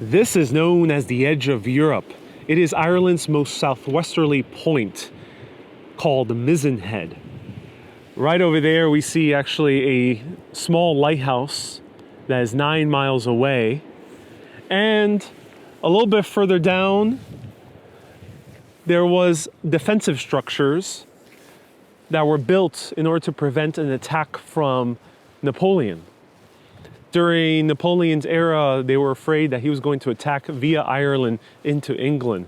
This is known as the edge of Europe. It is Ireland's most southwesterly point, called Mizzen Head. Right over there we see actually a small lighthouse that is 9 miles away. And a little bit further down, there was defensive structures that were built in order to prevent an attack from Napoleon. During Napoleon's era, they were afraid that he was going to attack via Ireland into England.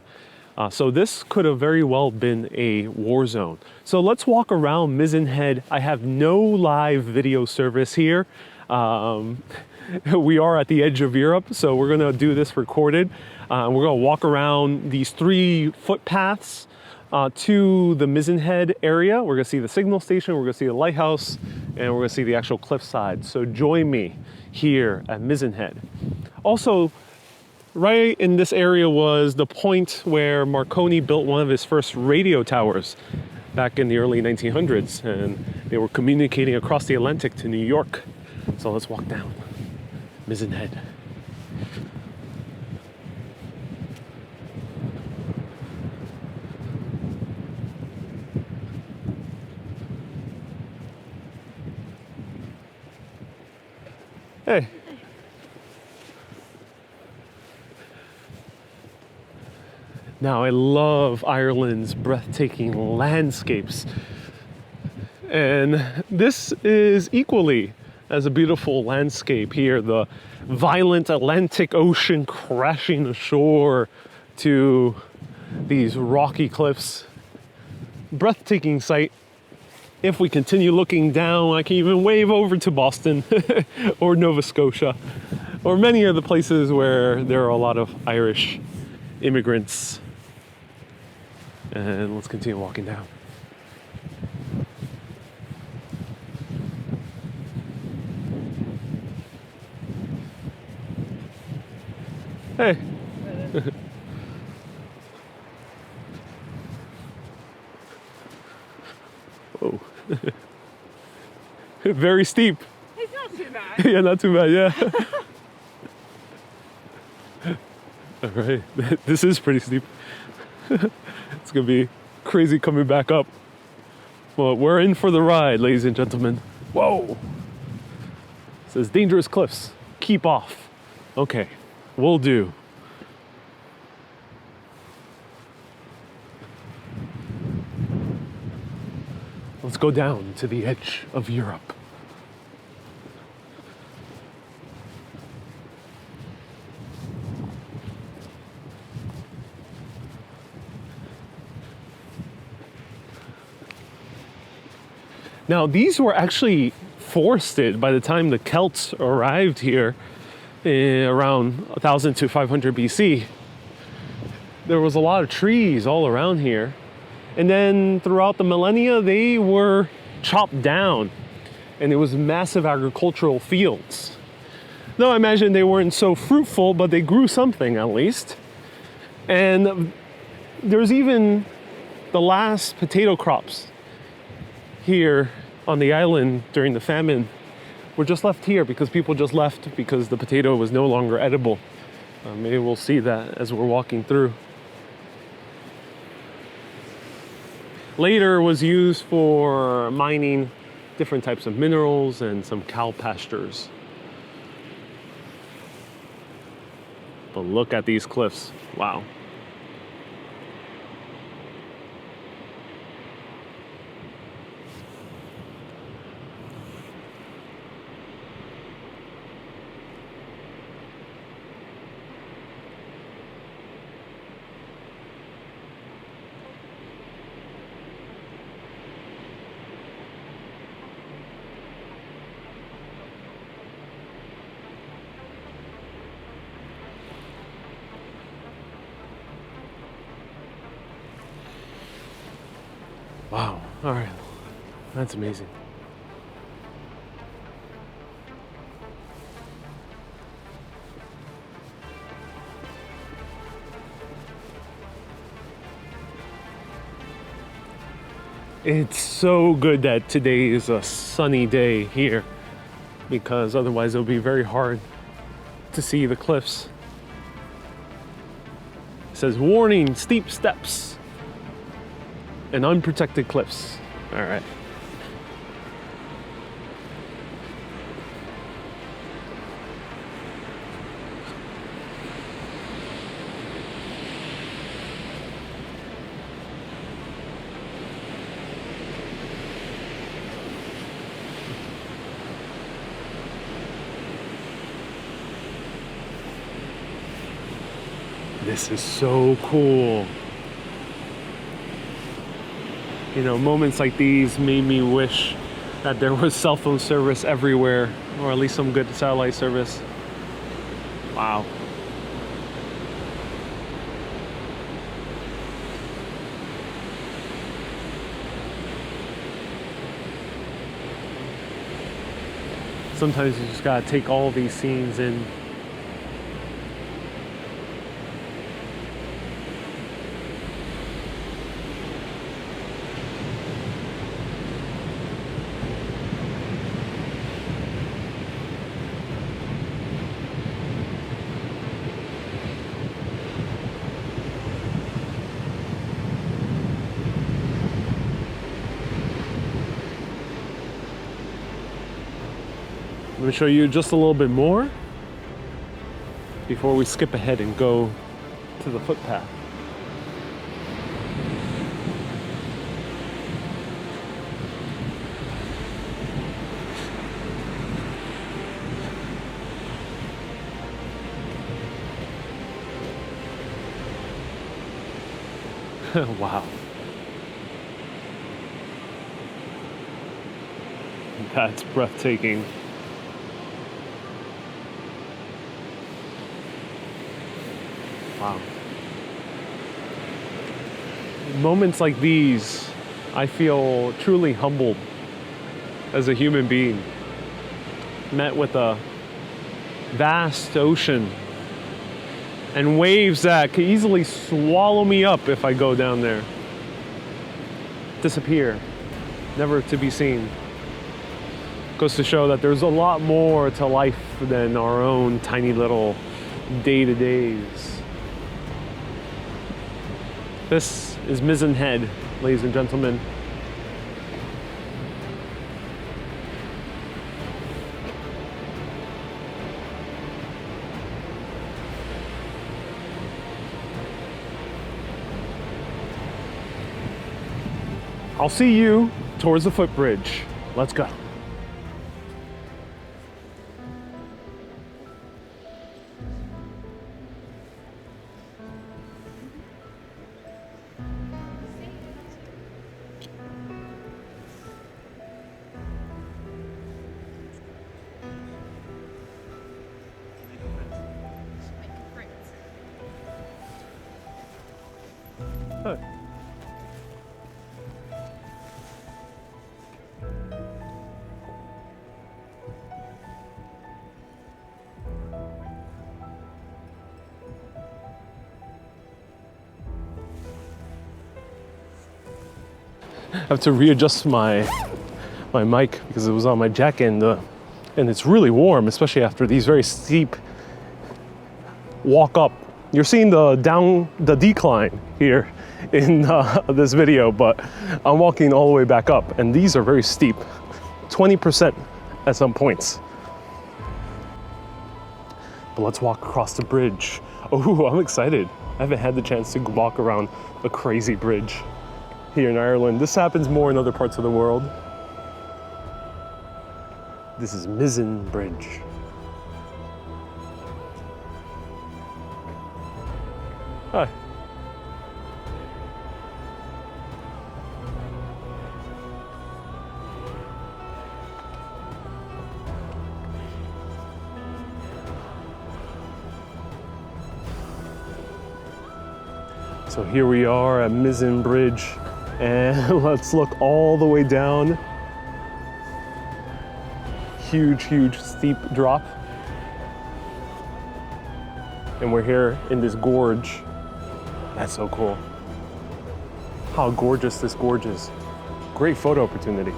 So this could have very well been a war zone. So let's walk around Mizzen Head. I have no live video service here. We are at the edge of Europe, so we're gonna do this recorded. We're gonna walk around these 3 footpaths to the Mizzen Head area. We're gonna see the signal station, we're gonna see the lighthouse, and we're gonna see the actual cliffside. So join me here at Mizzen Head. Also, right in this area was the point where Marconi built one of his first radio towers back in the early 1900s, and they were communicating across the Atlantic to New York. So let's walk down Mizzen Head. Hey. Now, I love Ireland's breathtaking landscapes. And this is equally as a beautiful landscape here. The violent Atlantic Ocean crashing ashore to these rocky cliffs. Breathtaking sight. If we continue looking down, I can even wave over to Boston or Nova Scotia, or many of the places where there are a lot of Irish immigrants. And let's continue walking down. Hey. Whoa. Very steep. It's not too bad. Yeah, not too bad, yeah. All right, this is pretty steep. It's gonna be crazy coming back up. Well, we're in for the ride, ladies and gentlemen. Whoa. It says dangerous cliffs, keep off. Okay, will do. Let's go down to the edge of Europe. Now, these were actually forested by the time the Celts arrived here around 1000 to 500 BC. There was a lot of trees all around here. And then throughout the millennia, they were chopped down and it was massive agricultural fields. Though I imagine they weren't so fruitful, but they grew something at least. And there's even the last potato crops here on the island during the famine were just left here because people just left because the potato was no longer edible. Maybe we'll see that as we're walking through. Later was used for mining different types of minerals and some cow pastures. But look at these cliffs. Wow. Wow, all right, that's amazing. It's so good that today is a sunny day here, because otherwise it'll be very hard to see the cliffs. says, warning, steep steps and unprotected cliffs. All right. This is so cool. You know, moments like these made me wish that there was cell phone service everywhere, or at least some good satellite service. Wow. Sometimes you just gotta take all these scenes in. I'm going to show you just a little bit more before we skip ahead and go to the footpath. Wow. That's breathtaking. Wow. Moments like these, I feel truly humbled as a human being. Met with a vast ocean and waves that could easily swallow me up if I go down there. Disappear, never to be seen. Goes to show that there's a lot more to life than our own tiny little day-to-days. This is Mizzen Head, ladies and gentlemen. I'll see you towards the footbridge. Let's go. Huh. I have to readjust my mic because it was on my jacket, and it's really warm, especially after these very steep walk up. You're seeing the decline here in this video, but I'm walking all the way back up, and these are very steep, 20% at some points. But let's walk across the bridge. Oh, I'm excited. I haven't had the chance to walk around a crazy bridge here in Ireland. This happens more in other parts of the world. This is Mizzen Bridge. Hi. So here we are at Mizzen Bridge, and let's look all the way down. Huge, huge steep drop. And we're here in this gorge. That's so cool. How gorgeous this gorge is. Great photo opportunity.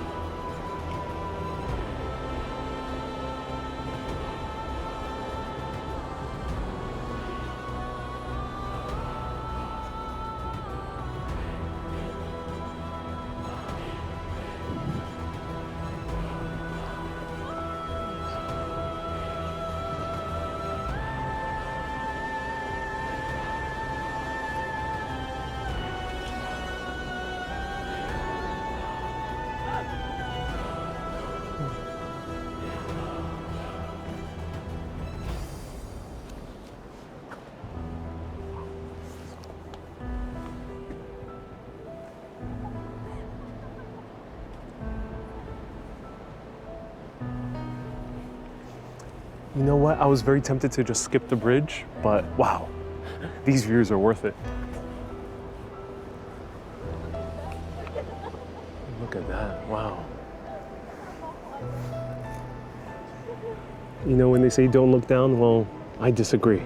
You know what? I was very tempted to just skip the bridge, but wow, these views are worth it. Look at that, wow. You know when they say don't look down? Well, I disagree.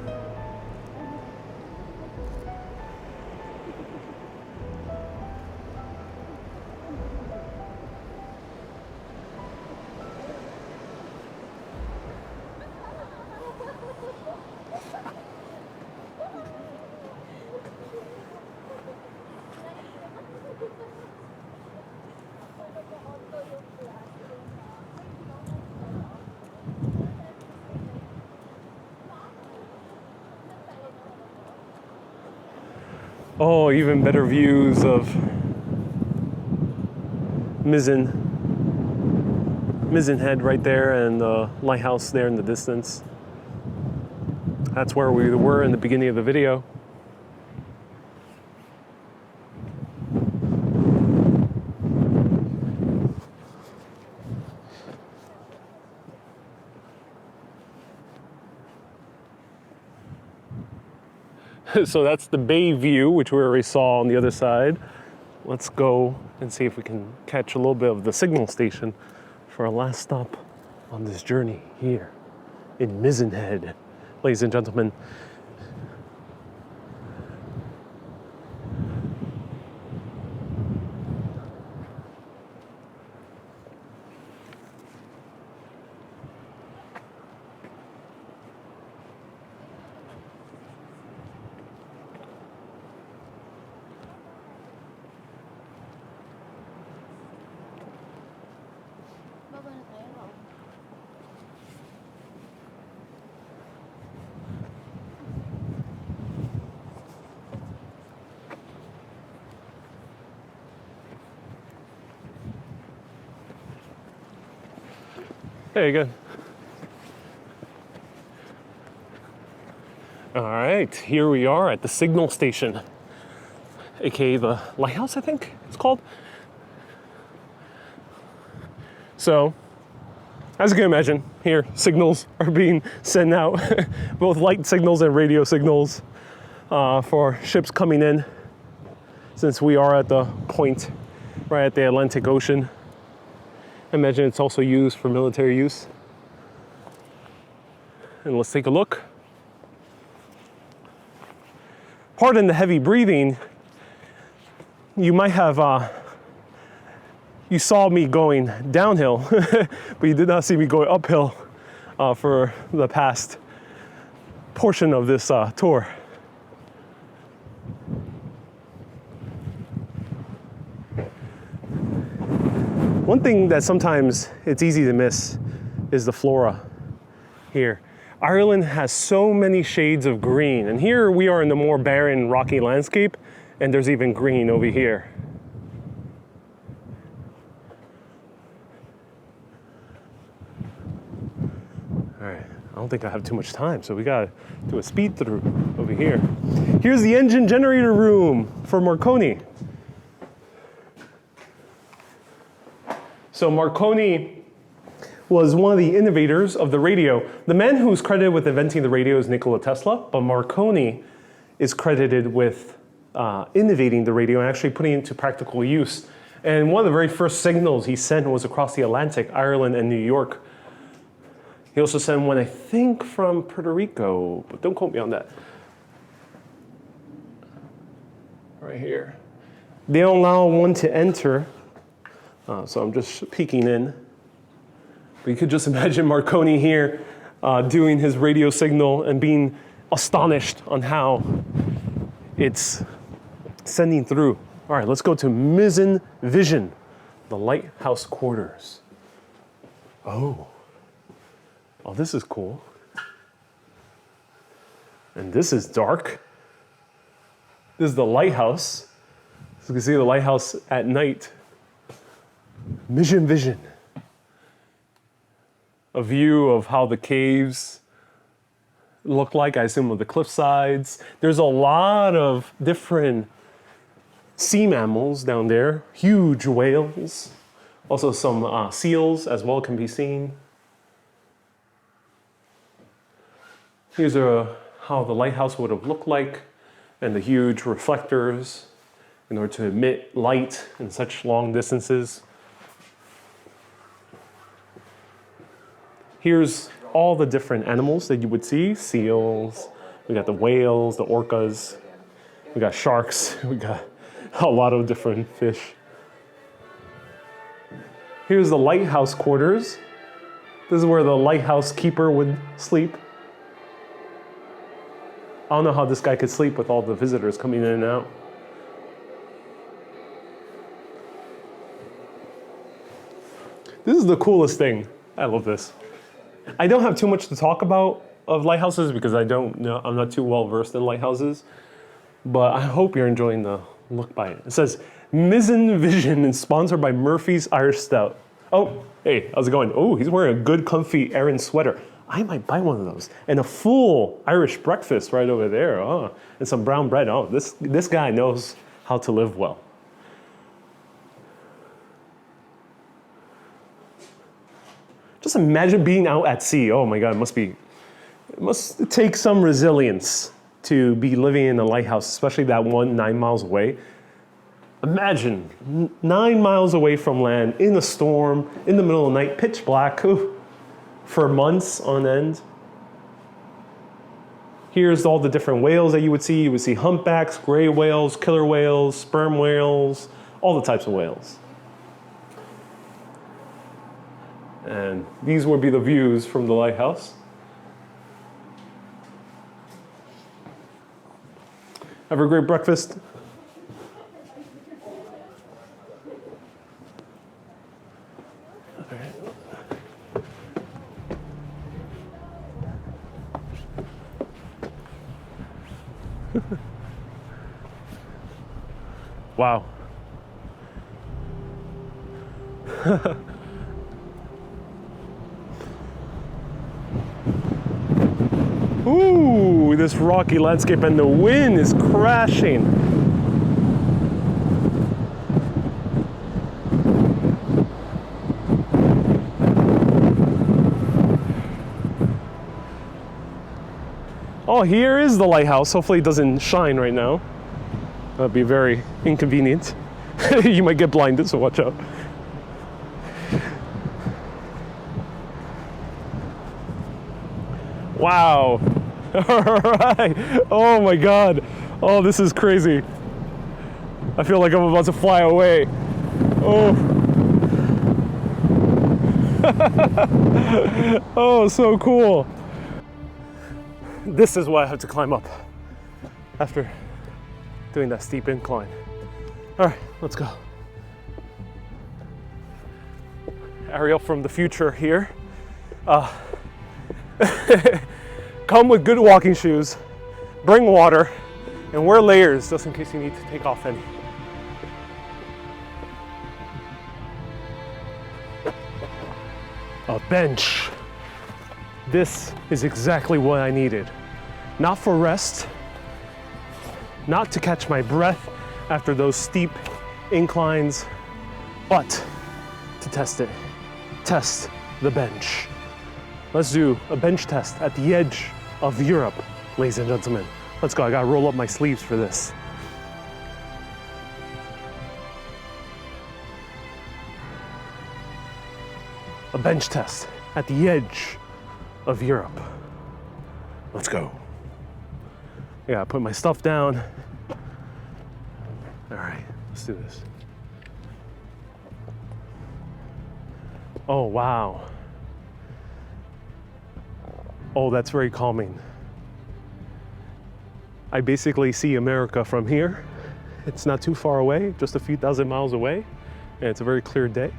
Oh, even better views of Mizzen Head right there, and the lighthouse there in the distance. That's where we were in the beginning of the video. So that's the bay view, which we already saw on the other side. Let's go and see if we can catch a little bit of the signal station for our last stop on this journey here in Mizzen Head, ladies and gentlemen. There you go. All right, here we are at the signal station, aka the lighthouse, I think it's called. So, as you can imagine, here signals are being sent out, both light signals and radio signals for ships coming in, since we are at the point right at the Atlantic Ocean. I imagine it's also used for military use. And let's take a look. Pardon the heavy breathing. You might have, you saw me going downhill, but you did not see me going uphill for the past portion of this tour. One thing that sometimes it's easy to miss is the flora here. Ireland has so many shades of green, and here we are in the more barren, rocky landscape, and there's even green over here. All right, I don't think I have too much time, so we gotta do a speed through over here. Here's the engine generator room for Marconi. So Marconi was one of the innovators of the radio. The man who's credited with inventing the radio is Nikola Tesla, but Marconi is credited with innovating the radio and actually putting it into practical use. And one of the very first signals he sent was across the Atlantic, Ireland and New York. He also sent one, I think, from Puerto Rico, but don't quote me on that. Right here. They don't allow one to enter. So I'm just peeking in. But you could just imagine Marconi here doing his radio signal and being astonished on how it's sending through. All right, let's go to Mizzen Vision, the lighthouse quarters. Oh, this is cool. And this is dark. This is the lighthouse. So you can see the lighthouse at night. Mizzen Vision. A view of how the caves look like, I assume, of the cliff sides. There's a lot of different sea mammals down there, huge whales. Also some seals as well can be seen. Here's how the lighthouse would have looked like, and the huge reflectors in order to emit light in such long distances. Here's all the different animals that you would see. Seals, we got the whales, the orcas, we got sharks, we got a lot of different fish. Here's the lighthouse quarters. This is where the lighthouse keeper would sleep. I don't know how this guy could sleep with all the visitors coming in and out. This is the coolest thing. I love this. I don't have too much to talk about of lighthouses because I don't know, I'm not too well versed in lighthouses, but I hope you're enjoying the look by it. It says, Mizzen Vision and sponsored by Murphy's Irish Stout. Oh, hey, how's it going? Oh, he's wearing a good comfy Aran sweater. I might buy one of those. And a full Irish breakfast right over there. Oh, and some brown bread. Oh, this guy knows how to live well. Just imagine being out at sea. Oh my God, it must take some resilience to be living in a lighthouse, especially that one 9 miles away. Imagine 9 miles away from land, in a storm, in the middle of the night, pitch black, for months on end. Here's all the different whales that you would see. You would see humpbacks, gray whales, killer whales, sperm whales, all the types of whales. And these would be the views from the lighthouse. Have a great breakfast. Wow. Ooh, this rocky landscape and the wind is crashing. Oh, here is the lighthouse. Hopefully it doesn't shine right now. That'd be very inconvenient. You might get blinded, so watch out. Wow. All right. Oh my God. Oh, this is crazy. I feel like I'm about to fly away. Oh. Oh, so cool. This is what I have to climb up after doing that steep incline. All right, let's go. Ariel from the future here. Come with good walking shoes, bring water, and wear layers just in case you need to take off any. A bench. This is exactly what I needed. Not for rest, not to catch my breath after those steep inclines, but to test it. Test the bench. Let's do a bench test at the edge of Europe, ladies and gentlemen. Let's go, I gotta roll up my sleeves for this. A bench test at the edge of Europe. Let's go. I gotta put my stuff down. All right, let's do this. Oh, wow. Oh, that's very calming. I basically see America from here. It's not too far away, just a few thousand miles away, and it's a very clear day.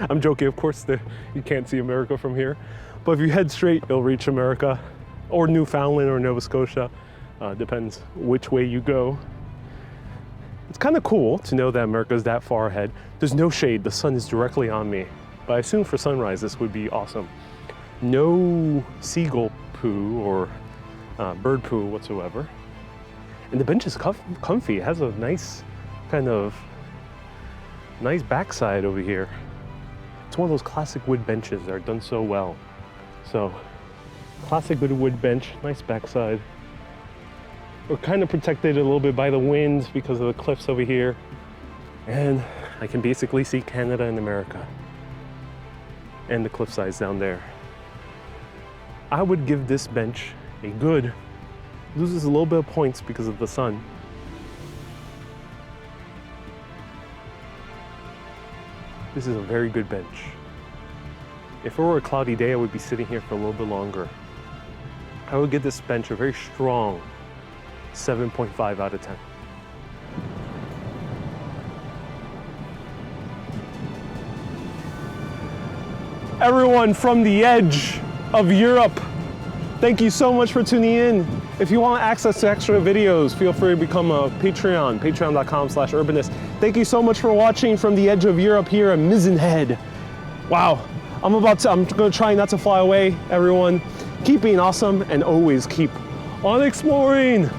I'm joking, of course, you can't see America from here, but if you head straight, you'll reach America, or Newfoundland or Nova Scotia, depends which way you go. It's kind of cool to know that America's that far ahead. There's no shade, the sun is directly on me, but I assume for sunrise this would be awesome. No seagull poo or bird poo whatsoever. And the bench is comfy. It has a nice backside over here. It's one of those classic wood benches that are done so well. So Classic good wood bench, nice backside. We're kind of protected a little bit by the wind because of the cliffs over here. And I can basically see Canada and America. And the cliff sides down there. I would give this bench a good, loses a little bit of points because of the sun. This is a very good bench. If it were a cloudy day, I would be sitting here for a little bit longer. I would give this bench a very strong 7.5 out of 10. Everyone from the edge of Europe, thank you so much for tuning in. If you want access to extra videos, feel free to become a Patreon, patreon.com/urbanist. Thank you so much for watching from the edge of Europe here at Mizzen Head. Wow, I'm gonna try not to fly away, everyone. Keep being awesome and always keep on exploring.